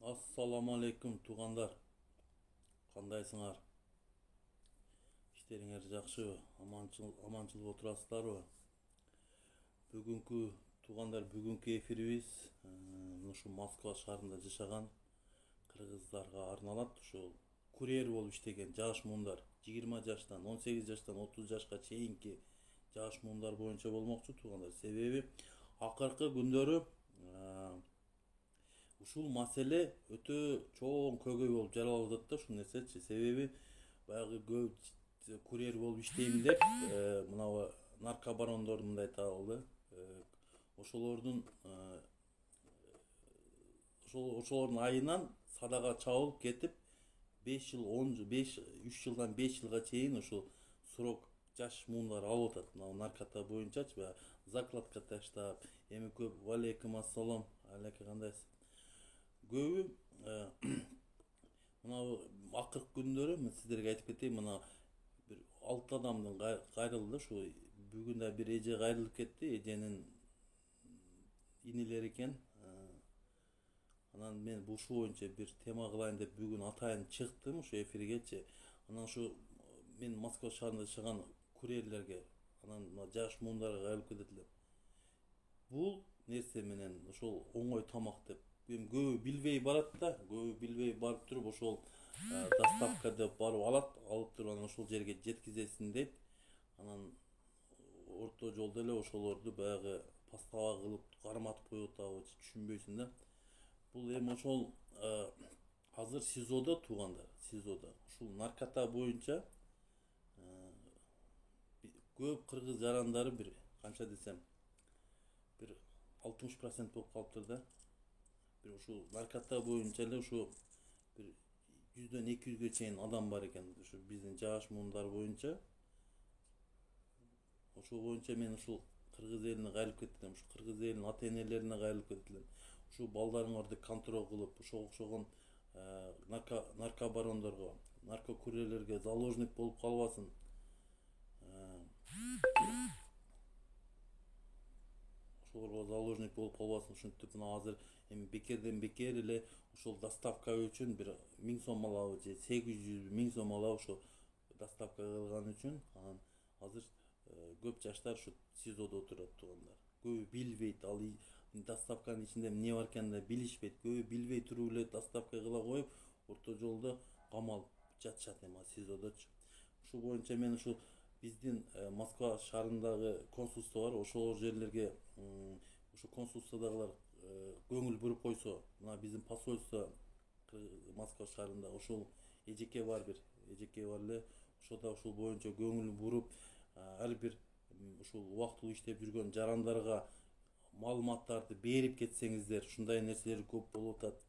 Assalamu алейкум туугандар. Кандайсыңар? Иштериңер жакшыбы? Аманчыл отурасыздарбы? Бүгүнкү бүгүнкү эфирибиз ушу Москва шаарында жашаган кыргыздарга арналат. Ушул курьер болуп иштеген жаш муундар 20 жаштан 18 жаштан 30 жашка чейинки жаш муундар боюнча болмокчу туугандар. Себеби акыркы күндөрү ушул маселе өтө чоң көйгөй болуп жаралып атат да ушул нерсечи. Себеби баягы көп курьер болуп иштейм деп мына наркобарондор мындай табылды. Ошолордун ошолордун айынан садага чабылып кетип 5 жыл 10 жыл 5 3 жылдан 5 жылга чейин ушул срок жаш муундар алып атат. Мына наркота боюнчачы баягы закладка таштап, эми көп валейкум ассалам, алеке кандайсыз? Көбү мына акыркы күндөрү мен сиздерге айтып кетейин, мына бир 6 адамдын кайрылды. Ушу бүгүн да бир эже кайрылып кетти. Эженин инилери экен. Анан мен ушу боюнча бир тема кылайын деп бүгүн атайын чыктым ушу эфиргечи. Анан ушу мен Москва шаарында жашаган курьерлерге, анан жаш муундарга кайрылып кетет элем. Бул нерсе менен ошол оңой тамак деп көбү билбей барат да, көбү билбей барып туруп ошол доставка деп барып алып туруп анан ошол жерге жеткизесиң дейт. Анан орто жолдо эле ошолорду баягы постава кылып карматып коюп атабы, түшүнбөйсүң да. Бул эми ошол азыр СИЗОдо туугандар, СИЗОдо ушул наркота боюнча көп кыргыз жарандары бир канча десем бир 60% болуп калыптыр да. Бир ушул наркота боюнча эле ушу бир 100дөн 200гө чейин адам бар экен. Ушу биздин жаш муундар боюнча. Ошол боюнча мен ушул кыргыз элине кайрылып кеттим. Ушу кыргыз элинин ата энелерине кайрылып кеттим. Ушу балдарыңарды контроль кылып, ошого окшогон наркобарондорго, наркокурьерлерге заложник болуп калбасын. Ошолорго заложник болуп калбасын. Ушинтип мына азыр эми бекерден бекер эле ошол доставка үчүн бир 1000 сом алабы же 800 1000 сом алабы ошо доставка кылган үчүн. Анан азыр көп жаштар ушу СИЗОдо отурат туугандар. Көбү билбейт, ал доставканын ичинде эмне бар экенин да билишпейт. Көбү билбей туруп эле доставка кыла коюп, орто жолдо камалып жатышат эми СИЗОдочу. Ушул боюнча мен ушу биздин Москва шаарындагы консульство бар, ошол жерлерге ушу консульстводагылар көңүл буруп койсо, мына биздин посольство Москва шаарында ошол эжеке бар эле, ошода ушул боюнча көңүл буруп, ар бир ушул убактылуу иштеп жүргөн жарандарга маалыматтарды берип кетсеңиздер, ушундай нерселер көп болуп атат.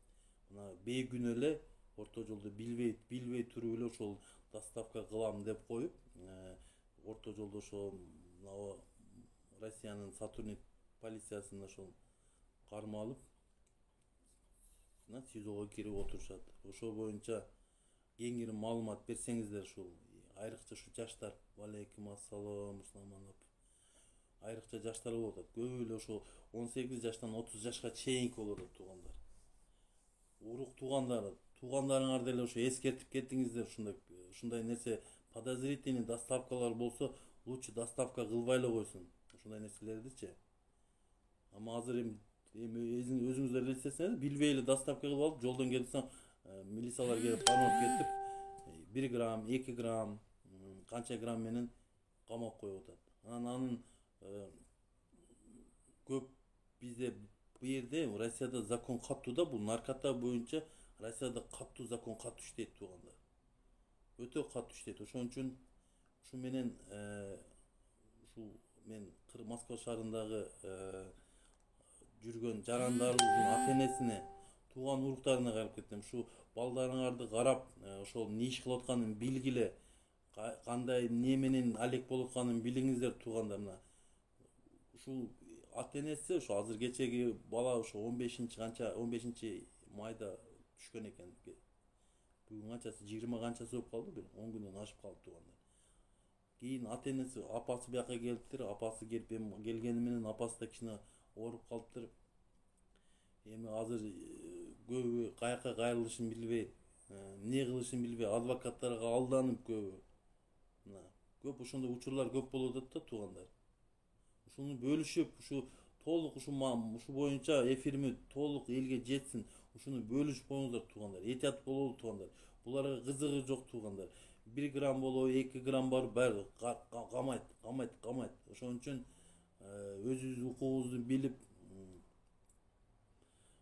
Мына бейгүнөө эле орто жолдо билбей туруп эле ошол доставка кылам деп коюп, орто жолдо ошол Россиянын сотрудник полициясында ошол кармалып СИЗОго кирип отурушат. Ошол боюнча кеңири маалымат берсеңиздер, ушул айрыкча ушу жаштар, валейкум ассалам, Русланманов. Айрыкча жаштар болуп атат. Көбү эле ошол 18 жаштан 30 жашка чейинки болуп атат туугандар. Урук туугандарыңар деле ошо эскертип кетиңиздер, ушундай нерсе подозрительный доставкалар болсо, лучше доставка кылбай эле койсун. Ушундай нерселердичи. Ама азыр эми өзүңүздөр элестетсеңиз, билбей эле доставка кылып алып, жолдон келсең, милициялар келип кармап кетип, 1 грамм, 2 грамм, канча грамм менен камап коюп атат. Анан көп бизде бу жерде Россияда закон катуу да, бул наркота боюнча Россияда катуу закон, катуу иштейт туугандар. Өтө катуу иштейт. Ошон үчүн ушу менен мен Москва шаарындагы жүргөн жарандарыбыздын ата энесине, тууган уруктарына кайрылып кеттим. Ушу балдарыңарды карап, ошол эмне иш кылып атканын билгиле, кандай эмне менен алек болуп атканын билиңиздер туугандар. Мына ушул ата энеси ошо азыр кечеги бала ошо 15 майда түшкөн экен. Бүгүн канчасы 20 канчасы болуп калды, бир 10 күндөн ашып калды туугандар. Кийин ата энеси, апасы бияка келиптир, апасы келгени менен апасы да кичине ооруп калыптыр. Эми азыр көбү каяка кайрылышын билбей, эмне кылышын билбей, адвокаттарга алданып көбү. Мына көп ошондой учурлар көп болуп атат да туугандар. Ушуну бөлүшүп, ушу боюнча эфирими толук элге жетсин. Ушуну бөлүшүп коюңуздар туугандар. Этият бололу туугандар. Буларга кызыгы жок туугандар. 1 грамм болобу, 2 грамм бар, баары камайт. Ошон үчүн өзүбүздүн укугубузду билип,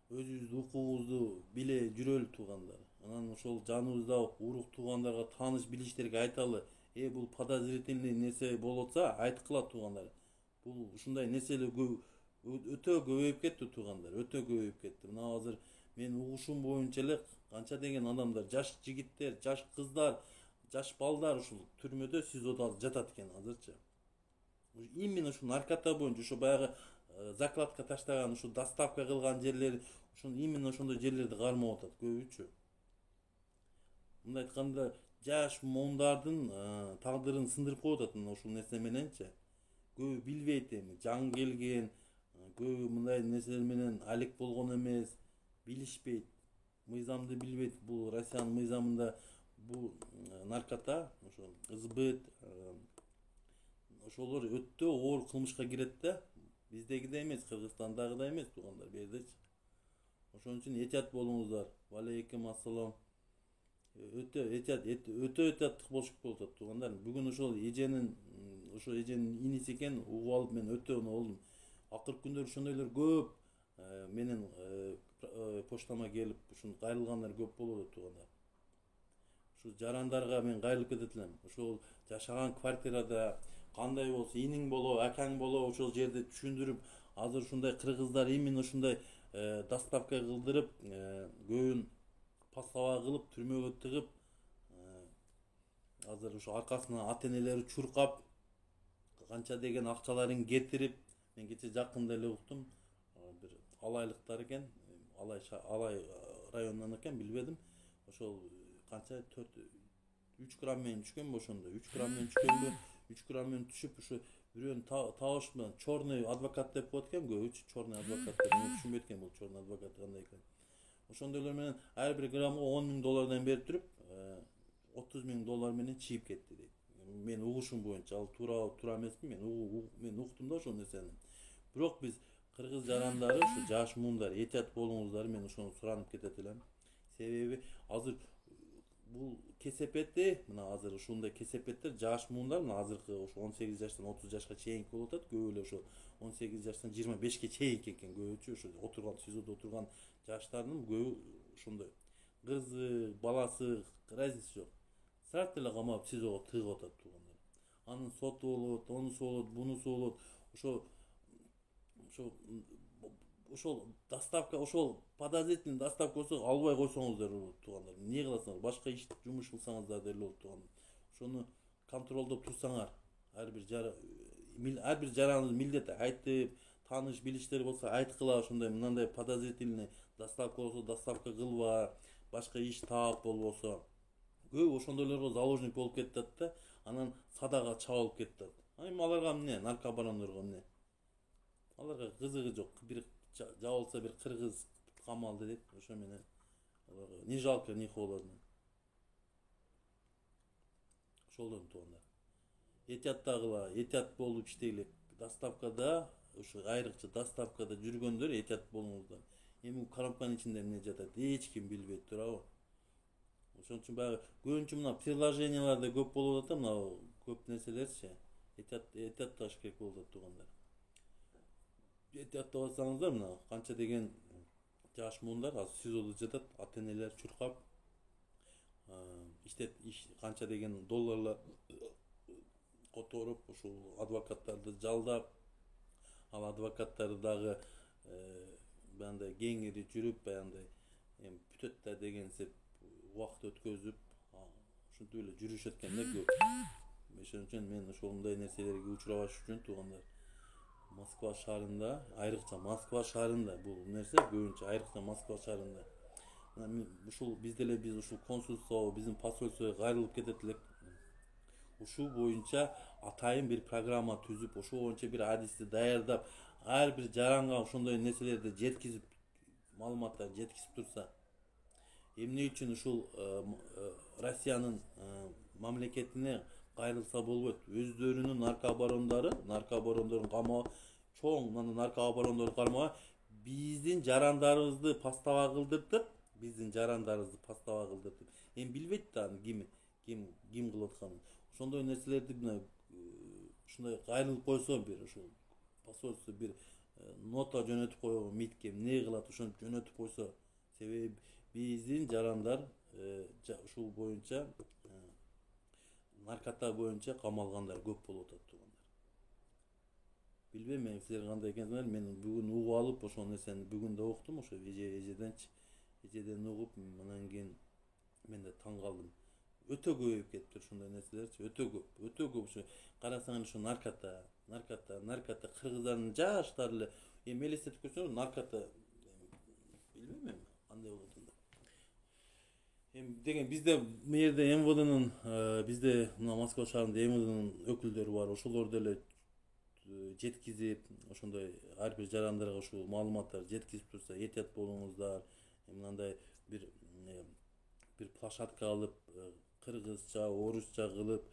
өзүбүздүн укугубузду биле жүрөлү туугандар. Анан ошол жаныбызда урук туугандарга, тааныш билиштерге айталы. Бул подозрительный нерсе болуп атса, айткыла туугандар. Бул ушундай нерселер өтө көбөйүп кетти туугандар, өтө көбөйүп кетти. Мына азыр менин угушум боюнча эле канча деген адамдар, жаш жигиттер, жаш кыздар, жаш балдар ушул түрмөдө, СИЗОдо жатат экен азырчы. Именно ушу наркота боюнча, ушу баягы закладка таштаган, ушу доставка кылган жерлер, именно ошондой жерлерди кармап атат көбүчү. Мындай айтканда, жаш муундардын тагдырын сындырып коюп атат мына ушул нерсе мененчи. Көбү билбейт эми, жаңы келген, көбү мындай нерселер менен алек болгон эмес, билишпейт, мыйзамды билбейт. Бул Россиянын мыйзамында бул наркота, ошо ызбыт, ошолор өтө оор кылмышка кирет да. Биздегидей эмес, Кыргызстандагыдай эмес туугандар, бердечи. Ошон үчүн этият болуңуздар. Валейкум ассалам. Өтө этияттык болуш болуп атат туугандар. Бүгүн ошол эженин иниси экен, угуп алып мен өтө болдум. Акыркы күндөр ошондойлор көп менин почтама келип, ушун кайрылгандар көп болуп атат туугандар. Ушу жарандарга мен кайрылып кетет элем. Ошол жашаган квартирада кандай болсо, иниң болобу, акаң болобу, ошол жерде түшүндүрүп, азыр ушундай кыргыздар именно ушундай доставка кылдырып, көбүн паслава кылып, түрмөгө тыгып, азыр ушу аркасына ата-энелери чуркап, канча деген акчаларын кетирип, мен кече жакында эле уктум, бир алайлыктар экен, алай районунан экен, билбедим. Ошол канча 3 грамм менен түшкөнбү ошондо, 3 грамм менен түшкөнбү, 3 грамм менен түшүп, ушу бирөөнү табыш менен черный адвокат деп коет экен көбүчү, черный адвокат деп. Мен түшүнбөйт экен бул черный адвокат кандай экен. Ошондойлор менен ар бир граммга $10,000 берип туруп, $30,000 менен чыгып кетти дейт. Мен угушум боюнча, ал туура эмесми, мен уктум да ошол нерсени. Бирок биз кыргыз жарандары, ушу жаш муундар, этият болуңуздар, мен ошону суранып кетет элем. Себеби азыр бул кесепети, мына азыр ушундай кесепеттер жаш муундар, мына азыркы ошо 18 жаштан 30 жашка чейинки болуп атат, көбү эле ошо 18 жаштан 25ке чейинки экен көбүчү, ошо отурган СИЗОдо отурган жаштардын көбү ошондой. Кызы, баласы, разница жок. Сразу эле камап СИЗОго тыгып атат туугандар. Анын соту болот, онусу болот, бунусу болот. Ошол доставка, ошол подозрительный доставка болсо албай койсоңуздар болот туугандар. Эмне кыласыңар? Башка иш жумуш кылсаңыздар деле болот туугандар. Ошону контролдоп турсаңар, ар бир жараныбыз милдети айтып, тааныш билиштер болсо айткыла, ошондой мындай подозрительный доставка болсо доставка кылба, башка иш таап болбосо. Көп ошондойлорго заложник болуп кетет да, анан садага чабылып кетет. Эми аларга эмне, наркобарондорго эмне? Аларга кызыгы жок. Бир жабылса бир кыргыз камалды дейт, ошо менен аларга не жалко, не холодно. Ошолдон туугандар. Этияттагыла, этият болуп иштейлик. Доставкада, ушу айрыкча доставкада жүргөндөр этият болуңуздар. Эми коробканын ичинде эмне жатат, эч ким билбейт, туурабы? Ошон үчүн баягы көбүнчө мына приложенияларда көп болуп атат, мына көп нерселерчи. Этиятташ керек болуп атат туугандар. Этиятта болсаңыздар, мына канча деген жаш муундар азыр СИЗОдо жатат, ата-энелер чуркап, канча деген долларлар которуп, ушул адвокаттарды жалдап, ал адвокаттар дагы баягындай кеңири жүрүп, баягындай бүтөт да дегенсип убакыт өткөзүп, ушинтип эле жүрүшөт экен да көп. Ошон үчүн мен ошондой нерселерге учурабаш үчүн туугандар, Москва шаарында, айрыкча Москва шаарында бул нерсе көбүнчө айрыкча Москва шаарында. Ушул биз ушул консульство, биздин посольствого кайрылып кетет элек. Ушул боюнча атайын бир программа түзүп, ошол боюнча бир адисти даярдап, ар бир жаранга ошондой нерселерди жеткизип, маалыматтарды жеткизип турса, эмне үчүн ушул Россиянын мамлекетине кайрылса болбойт? Өздөрүнүн наркобарондорун камоо, чоң наркобарондорду кармоо, биздин жарандарыбызды пастава кылдыртып, эми билбейт да аны ким кылып атканын. Ошондой нерселерди мына ушундай кайрылып койсо, бир ушул посольство бир нота жөнөтүп койгон, МИДке эмне кылат ошентип жөнөтүп койсо, себеби биздин жарандар ушул боюнча наркота боюнча камалгандар көп болуп атат туугандар. Билбейм мен силер кандай экенсиңер, мен бүгүн угуп алып ошол нерсени бүгүн да уктум, ошо эжеден угуп, анан кийин мен да таң калдым. Өтө көбөйүп кетиптир ушундай нерселерчи, өтө көп ушу карасаңар ушу наркота кыргыздардын жаштары эле эми элестетип көрсөңүз, наркота билбейм эми кандай болот да. Эми деген бизде бул жерде МВДнын бизде мына Москва шаарында МВДнын өкүлдөрү бар, ошолор деле жеткизип, ошондой ар бир жарандарга ушул маалыматтарды жеткизип турса, этият болуңуздар, мындай бир площадка алып, кыргызча, орусча кылып,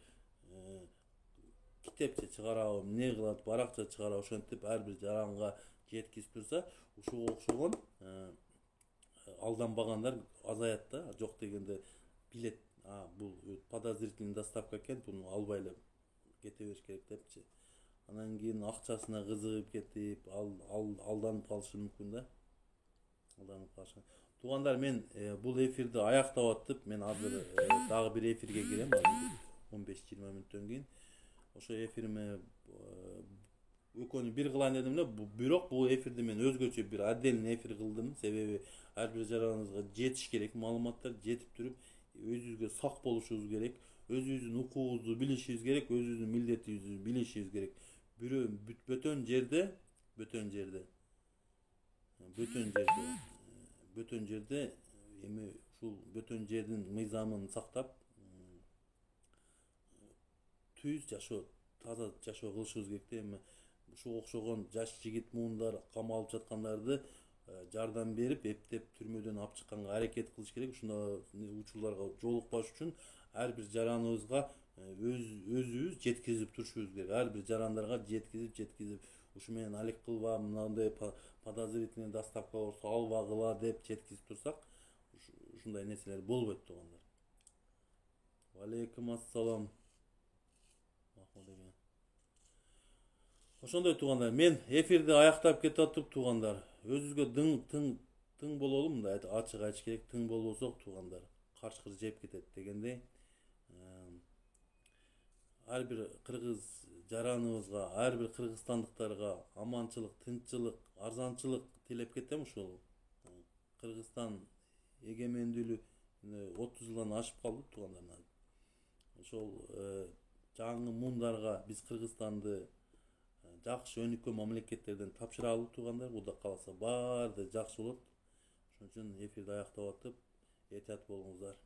китепче чыгарабы, эмне кылат, баракча чыгарабы, ошентип ар бир жаранга жеткизип турса, ушуга окшогон алданбагандар азаят да. Жок дегенде билет, бул подозрительный доставка экен, буну албай эле кете бериш керек депчи. Анан кийин акчасына кызыгып кетип, алданып калышы мүмкүн да. Туугандар, мен бул эфирди аяктап атып, мен азыр дагы бир эфирге кирем, 15-20 мүнөттөн кийин. Ошо эфириме экөөнү бир кылайын дедим эле, бирок бул эфирди мен өзгөчө бир отдельный эфир кылдым, себеби ар бир жараныбызга жетиш керек, маалыматтар жетип туруп, өзүбүзгө сак болушубуз керек, өзүбүздүн укугубузду билишибиз керек, өзүбүздүн милдетибизди билишибиз керек. Бирөө бөтөн жерде эми ушул бөтөн жердин мыйзамын сактап, түз жашоо, таза жашоо кылышыбыз керек да. Эми ушуга окшогон жаш жигит муундар камалып жаткандарды жардам берип, эптеп түрмөдөн алып чыкканга аракет кылыш керек. Ушундай учурларга жолукпаш үчүн ар бир жараныбызга өзүбүз жеткизип турушубуз керек. Ар бир жарандарга жеткизип, ушу менен алек кылба, мындай подозрительный доставка болсо албагыла деп жеткизип турсак, ушундай нерселер болбойт туугандар. Алейкум ассалам. Ошондой туугандар, мен эфирди аяктап кетип атып туугандар. Өзүбүзгө тың бололу, мындай ачык айтыш керек. Тың болбосок туугандар, карчкыр жеп кетет дегендей. Ар бир кыргыз жараныбызга, ар бир кыргызстандыктарга аманчылык, тынччылык, арзанчылык тилеп кетем. Ушул Кыргызстан эгемендүүлүгү 30 жылдан ашып калды туугандар. Ошол жаңы муундарга биз Кыргызстанды жакшы өнүккөн мамлекеттерден тапшыралы туугандар. Кудай кааласа баары да жакшы болот. Ошон үчүн эфирди аяктап атып, этият болуңуздар.